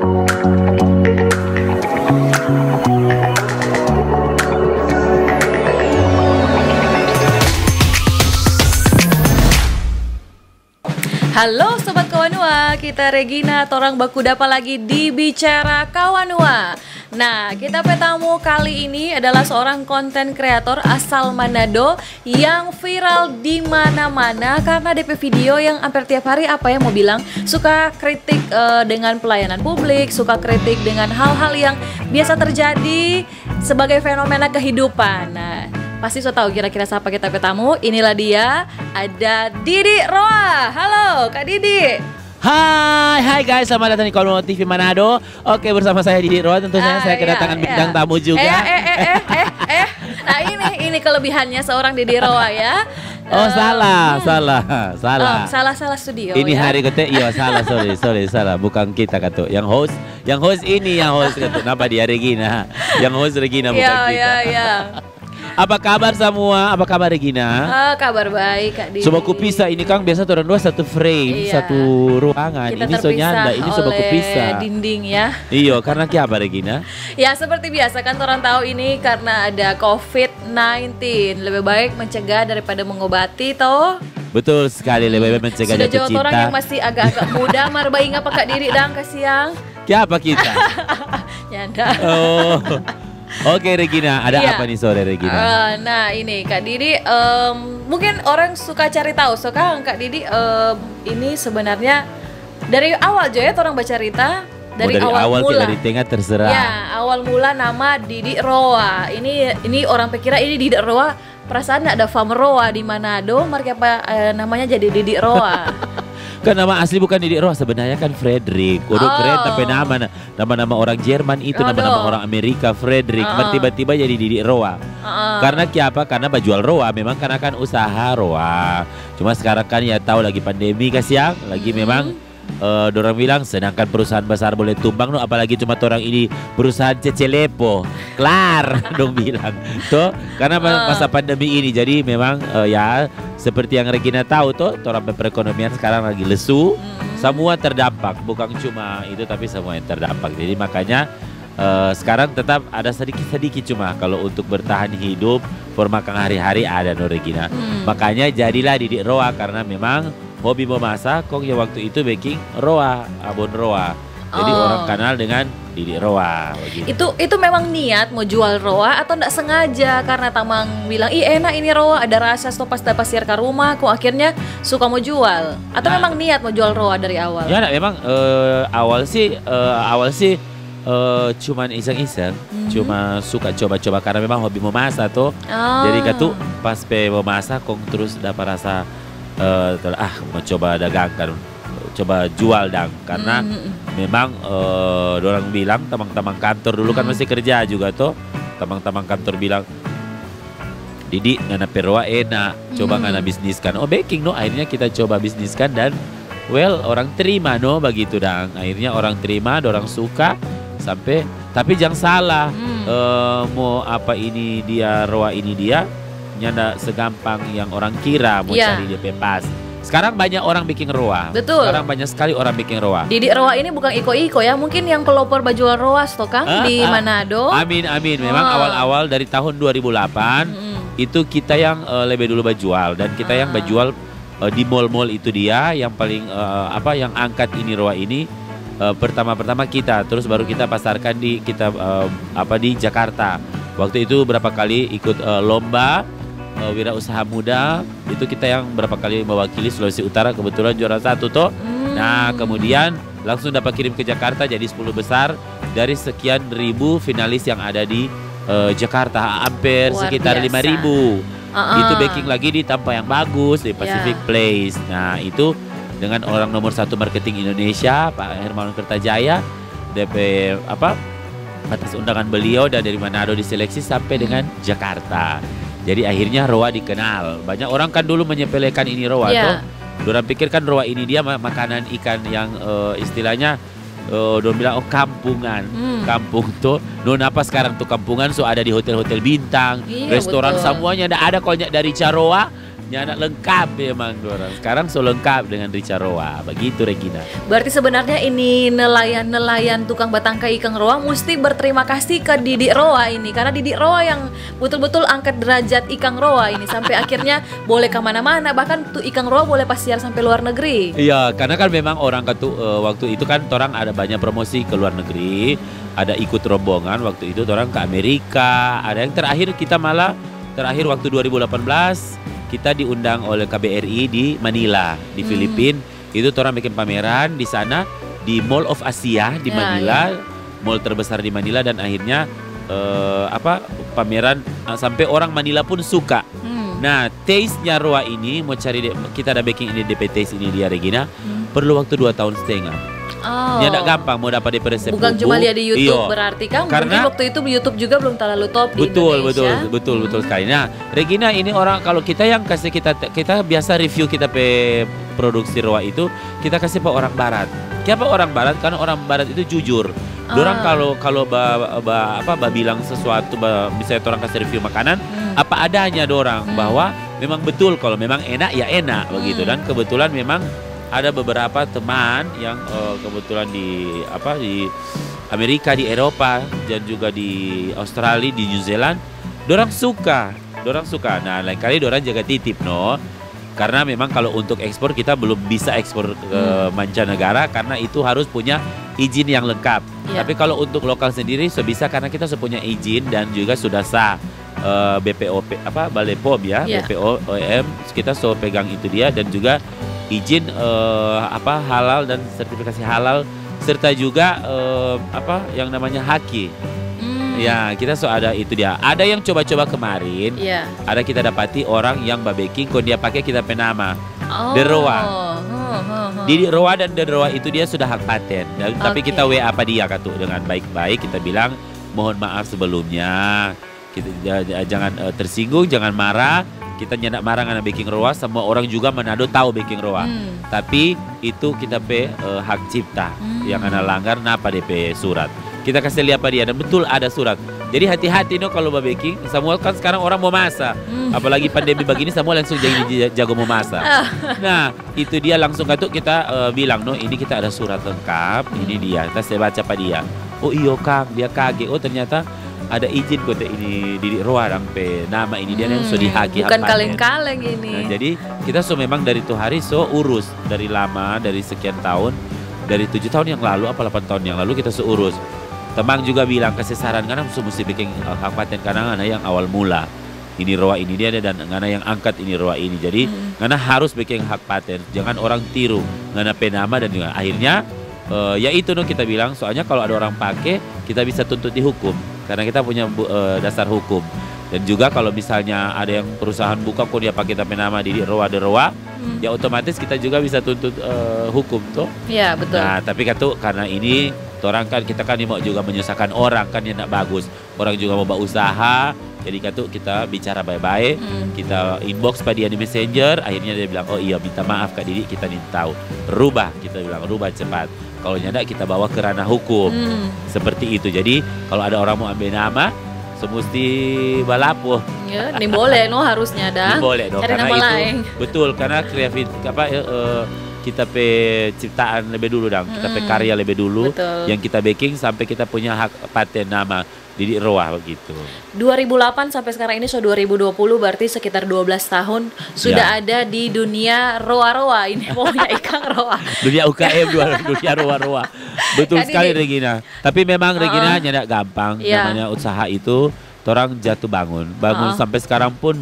Halo Sobat Kawanua, kita Regina, torang baku dapa lagi di Bicara Kawanua. Nah, kita petamu kali ini adalah seorang konten kreator asal Manado yang viral di mana-mana karena DP video yang hampir tiap hari apa yang mau bilang suka kritik dengan pelayanan publik, suka kritik dengan hal-hal yang biasa terjadi sebagai fenomena kehidupan. Nah, pasti so tahu kira-kira siapa kita petamu. Inilah dia, ada Didi Roa. Halo Kak Didi. Hai guys, selamat datang di Kawanua TV Manado. Oke, bersama saya Didi Roa. Tentunya saya kedatangan bintang tamu juga. Nah ini kelebihannya seorang Didi Roa ya. Oh salah studio. Ini ya? hari kete, iya salah, sorry salah, bukan kita kata. Yang host kata. Nama dia Regina. Yang host Regina bukan kita. Ya. Apa kabar semua? Apa kabar Regina? Kabar baik Kak Didi. Coba kupisah ini Kang, biasa orang dua satu frame, satu ruangan. Kita ini so nyanda, ini coba kupisah. Dinding ya. Iya, karena apa Regina? Ya seperti biasa kan orang tahu ini karena ada COVID-19. Lebih baik mencegah daripada mengobati toh. Betul sekali, lebih baik mencegah sudah jatuh jauh cinta. orang yang masih agak-agak muda, marbaing apa Kak Didi dang kasiang. Siapa kita? Nyanda. Oh. Oke Regina, ada apa nih sore Regina? Nah ini Kak Didi, mungkin orang suka cari tahu, Kak Didi ini sebenarnya dari awal aja ya orang baca cerita dari awal mula. Dari tengah terserah. Ya awal mula nama Didi Roa. Ini orang pikira ini Didi Roa, perasaan ada fam Roa di Manado, mereka namanya jadi Didi Roa. Kan nama asli bukan Didi Roa, sebenarnya kan Frederick. Udah keren tapi nama orang Jerman itu, nama orang Amerika Frederick. Tiba-tiba jadi Didi Roa. Karena apa? Karena bajual Roa, memang karena kan usaha Roa. Cuma sekarang kan ya tahu lagi pandemi kasihan, lagi memang dorang bilang sedangkan perusahaan besar boleh tumbang, no, apalagi cuma orang ini perusahaan cecelepo, kelar dong bilang. Tuh, karena masa pandemi ini jadi memang ya seperti yang Regina tahu tuh, orang perekonomian sekarang lagi lesu, semua terdampak, bukan cuma itu tapi semua yang terdampak. Jadi makanya sekarang tetap ada sedikit cuma kalau untuk bertahan hidup, for makan hari-hari ada no Regina. Makanya jadilah Didi Roa karena memang hobi memasak, kok ya waktu itu baking Roa, abon Roa. Jadi orang kenal dengan Didi Roa begitu. Itu memang niat mau jual Roa atau enggak sengaja karena Tamang bilang, "Ih enak ini Roa, ada rasa stop pas dapat siar ke rumah," kok akhirnya suka mau jual? Atau memang niat mau jual Roa dari awal? Ya memang awal sih cuman iseng-iseng, cuma suka coba-coba karena memang hobi memasak tuh. Jadi katu pas memasak kok terus dapat rasa mau coba dagang kan, coba jual dang karena memang orang bilang teman-teman kantor dulu kan masih kerja juga tuh, teman-teman kantor bilang, "Didi ngana perwa enak, coba ngana bisniskan." Oh baking no, akhirnya kita coba bisniskan dan orang terima no begitu dang. Akhirnya orang terima, orang suka sampai, tapi jangan salah, mau apa ini dia Roa ini dia nyanda segampang yang orang kira mau cari DP pas. Sekarang banyak orang bikin Roa. Betul. Sekarang banyak sekali orang bikin Roa. Didi Roa ini bukan iko-iko ya, mungkin yang pelopor baju Roa Kang di Manado. Amin. Memang awal-awal dari tahun 2008 itu kita yang lebih dulu berjual dan kita yang berjual di mall-mall itu dia yang paling yang angkat ini Roa ini pertama kita, terus baru kita pasarkan di di Jakarta. Waktu itu berapa kali ikut lomba wirausaha muda, itu kita yang berapa kali mewakili Sulawesi Utara, kebetulan juara 1 toh. Nah kemudian langsung dapat kirim ke Jakarta jadi 10 besar dari sekian ribu finalis yang ada di Jakarta, hampir sekitar 5.000. Itu baking lagi di tempat yang bagus di Pacific Place. Nah itu dengan orang nomor 1 marketing Indonesia Pak Hermawan Kertajaya, DP atas undangan beliau dan dari Manado diseleksi sampai dengan Jakarta. Jadi akhirnya Roa dikenal. Banyak orang kan dulu menyepelekan ini Roa tuh. Dorang pikir kan Roa ini dia makanan ikan yang istilahnya dorang bilang kampungan. Kampung tuh. Apa sekarang tuh kampungan so ada di hotel-hotel bintang, restoran betul. Semuanya ada kalau dari Caroa Ya anak lengkap memang orang. Sekarang so lengkap dengan Rica Roa. Begitu Regina. Berarti sebenarnya ini nelayan-nelayan tukang batangkai ikan roa mesti berterima kasih ke Didik Roa ini. Karena Didik Roa yang betul-betul angkat derajat ikan roa ini. Sampai akhirnya boleh kemana-mana. Bahkan tuh ikan roa boleh pasiar sampai luar negeri. Iya, karena kan memang orang waktu itu kan orang ada banyak promosi ke luar negeri. Ada ikut rombongan waktu itu orang ke Amerika. Ada yang terakhir kita malah terakhir waktu 2018 kita diundang oleh KBRI di Manila, di Filipina. Itu orang bikin pameran di sana di Mall of Asia di Manila, mall terbesar di Manila, dan akhirnya pameran sampai orang Manila pun suka. Nah, taste-nya Roa ini mau cari kita ada baking ini DP taste ini dia Regina, perlu waktu 2 tahun setengah. Oh. Ya tidak gampang mau dapat DP resep. Bukan cuma lihat di YouTube, iyo. Berarti kan Karena mungkin waktu itu YouTube juga belum terlalu top di Indonesia. Betul sekali. Nah, Regina ini orang kalau kita yang kasih kita biasa review kita produksi Roa itu kita kasih pak orang barat. Kenapa orang barat? Karena orang barat itu jujur. Dorang kalau bilang sesuatu, misalnya orang kasih review makanan, apa adanya dorang bahwa memang betul kalau memang enak ya enak begitu. Dan kebetulan memang ada beberapa teman yang kebetulan di Amerika, di Eropa, dan juga di Australia, di New Zealand, dorang suka. Nah, lain kali dorang jaga titip karena memang kalau untuk ekspor kita belum bisa ekspor ke mancanegara karena itu harus punya izin yang lengkap. Tapi kalau untuk lokal sendiri bisa karena kita sudah punya izin dan juga sudah sah. BPOP Balai POM ya, BPOM kita so pegang itu dia, dan juga izin halal dan sertifikasi halal, serta juga yang namanya haki. Ya, kita so ada itu dia. Ada yang coba-coba kemarin. Ada kita dapati orang yang baking kok dia pakai kita penama. The Roa. Didik Roa dan The Roa itu dia sudah hak paten. Tapi kita WA apa dia katu dengan baik-baik, kita bilang mohon maaf sebelumnya. Kita jangan tersinggung, jangan marah. Kita nyendak marah karena baking Roa. Semua orang juga Manado tahu baking Roa. Tapi itu kita hak cipta yang ana langgar napa DP surat. Kita kasih lihat apa dia dan betul ada surat. Jadi hati-hati kalau baking. Semua kan sekarang orang mau masak. Apalagi pandemi begini semua langsung jadi jago mau masak. Nah, itu dia langsung kita bilang ini kita ada surat lengkap. Ini dia. Kita saya baca apa dia. Oh iyo Kang, dia kaget. Oh ternyata ada izin kota ini Didik Roa sampai nama ini dia yang sudah dihaki. Bukan kaleng-kaleng ini. Nah, jadi kita memang dari itu hari urus dari lama, dari sekian tahun, dari 7 tahun yang lalu apa 8 tahun yang lalu kita urus. Teman juga bilang kasih saran karena mesti bikin hak paten karena ada yang awal mula ini Roa ini dia dan ngana yang angkat ini Roa ini. Jadi ngana harus bikin hak paten, jangan orang tiru ngana penama dan juga akhirnya ya itu kita bilang soalnya kalau ada orang pakai kita bisa tuntut dihukum karena kita punya dasar hukum. Dan juga kalau misalnya ada yang perusahaan buka kok dia pakai tapi nama Didik Roa The Roa, ya otomatis kita juga bisa tuntut hukum toh. Iya betul. Nah tapi karena ini orang kan kita kan mau juga menyusahkan orang kan yang tidak bagus. Orang juga mau berusaha. Jadi kita bicara baik-baik, kita inbox pada dia di Messenger, akhirnya dia bilang oh iya minta maaf Kak Didik, kita ingin tahu. Rubah, kita bilang rubah cepat. Kalau nyata kita bawa ke ranah hukum. Seperti itu. Jadi kalau ada orang mau ambil nama, semesti balapuh. Ya, ini boleh harusnya dah. Boleh cari nama lain. Betul, karena kreatif kita ciptaan lebih dulu kita karya lebih dulu. Betul. Yang kita baking sampai kita punya hak paten nama Didik Roa begitu. 2008 sampai sekarang ini 2020 berarti sekitar 12 tahun sudah ada di dunia roa-roa ini pokoknya ikan roa. Dunia UKM dunia roa-roa. Betul sekali Regina. Tapi memang Regina tidak gampang namanya usaha itu orang jatuh bangun sampai sekarang pun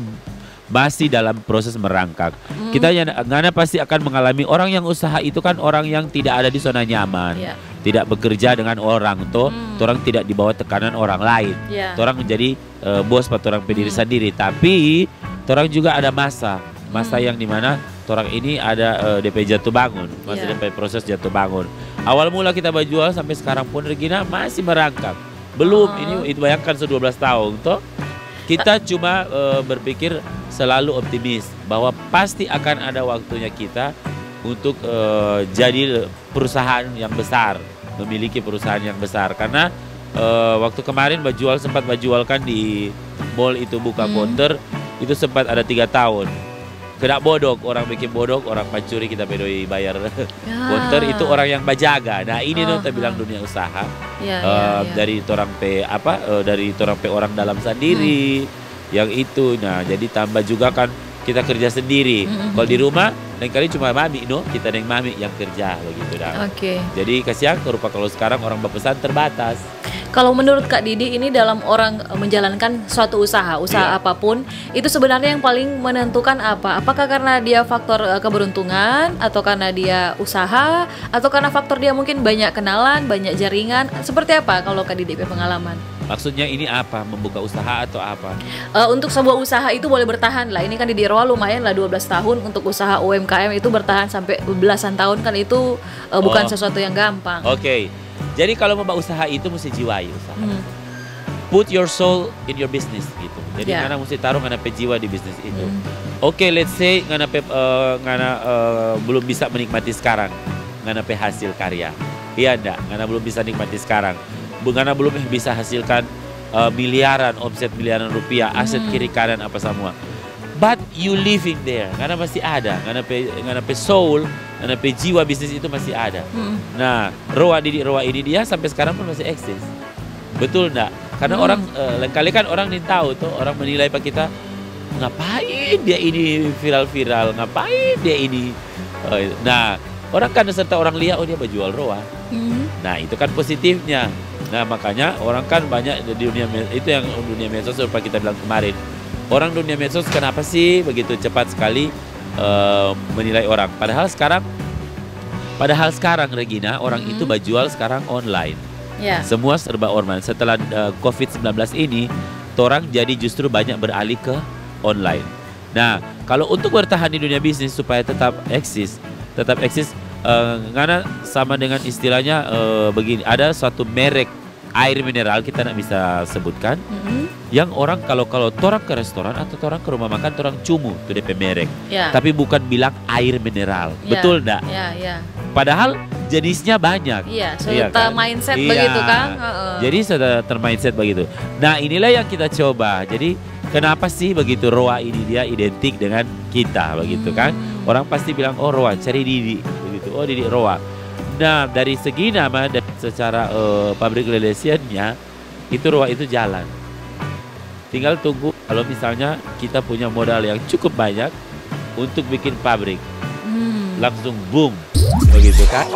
masih dalam proses merangkak. Kita ngana pasti akan mengalami orang yang usaha itu kan orang yang tidak ada di zona nyaman. Tidak bekerja dengan orang orang tidak dibawa tekanan orang lain. Orang menjadi bos pada orang pendiri sendiri. Tapi orang juga ada masa yang dimana orang ini ada DP jatuh bangun, masih DP proses jatuh bangun. Awal mula kita berjual sampai sekarang pun Regina masih merangkak. Belum ini itu bayangkan 12 tahun toh. Kita cuma berpikir selalu optimis bahwa pasti akan ada waktunya kita untuk jadi perusahaan yang besar, memiliki perusahaan yang besar. Karena waktu kemarin sempat berjualkan di mall itu buka counter itu sempat ada 3 tahun. kena bodok, orang bikin bodok, orang pencuri kita pedoi bayar counter itu orang yang bajaga. Nah ini kita bilang dunia usaha dari torang dari torang orang dalam sendiri yang itu. Nah jadi tambah juga kan kita kerja sendiri. Kalau di rumah lain kali cuma mami kita dengan mami yang kerja begitu dah. Jadi kasihan rupa kalau sekarang orang berpesan terbatas. Kalau menurut Kak Didi ini dalam orang menjalankan suatu usaha apapun itu sebenarnya yang paling menentukan apa? Apakah karena dia faktor keberuntungan atau karena dia usaha atau karena faktor dia mungkin banyak kenalan, banyak jaringan? Seperti apa kalau Kak Didi punya pengalaman? Maksudnya ini apa? Membuka usaha atau apa? Untuk sebuah usaha itu boleh bertahan lah. Ini kan Didi Roa lumayan lah 12 tahun untuk usaha UMKM itu bertahan sampai belasan tahun kan itu bukan sesuatu yang gampang. Jadi kalau membuat usaha itu mesti jiwai usaha. Put your soul in your business gitu. Jadi ngana mesti taruh ngana pe jiwa di bisnis itu. Let's say ngana belum bisa menikmati sekarang. Ngana pe hasil karya. Iya enggak? Ngana belum bisa nikmati sekarang. Ngana belum bisa hasilkan miliaran, omset miliaran rupiah, aset kiri kanan apa semua. But you living there, karena masih ada, karena pe soul, karena pe jiwa bisnis itu masih ada. Nah, Didi Roa ini dia sampai sekarang pun masih eksis. Betul enggak? Karena orang lain kali kan orang nih tahu tuh, orang menilai pak kita ngapain dia ini viral-viral, ngapain dia ini. Nah, orang kan serta orang lihat dia berjual Roa. Nah, itu kan positifnya. Nah, makanya orang kan banyak di dunia itu yang dunia medsos seperti kita bilang kemarin. Orang dunia medsos kenapa sih begitu cepat sekali menilai orang? Padahal sekarang Regina orang itu berjual sekarang online. Semua serba online. Setelah COVID-19 ini, orang jadi justru banyak beralih ke online. Nah, kalau untuk bertahan di dunia bisnis supaya tetap eksis, karena sama dengan istilahnya begini, ada suatu merek air mineral kita tidak bisa sebutkan. Yang orang kalau orang ke restoran atau orang ke rumah makan orang cumu itu DP merek, tapi bukan bilang air mineral, betul enggak? Padahal jenisnya banyak. Sudah kan? Mindset begitu kan? Jadi sudah termindset begitu. Nah inilah yang kita coba. Jadi kenapa sih begitu Roa ini dia identik dengan kita begitu kan? Orang pasti bilang Roa cari Didi begitu. Didi Roa. Nah dari segi nama dan secara public relationnya itu Roa itu jalan. Tinggal tunggu kalau misalnya kita punya modal yang cukup banyak untuk bikin pabrik. Langsung boom begitu kan.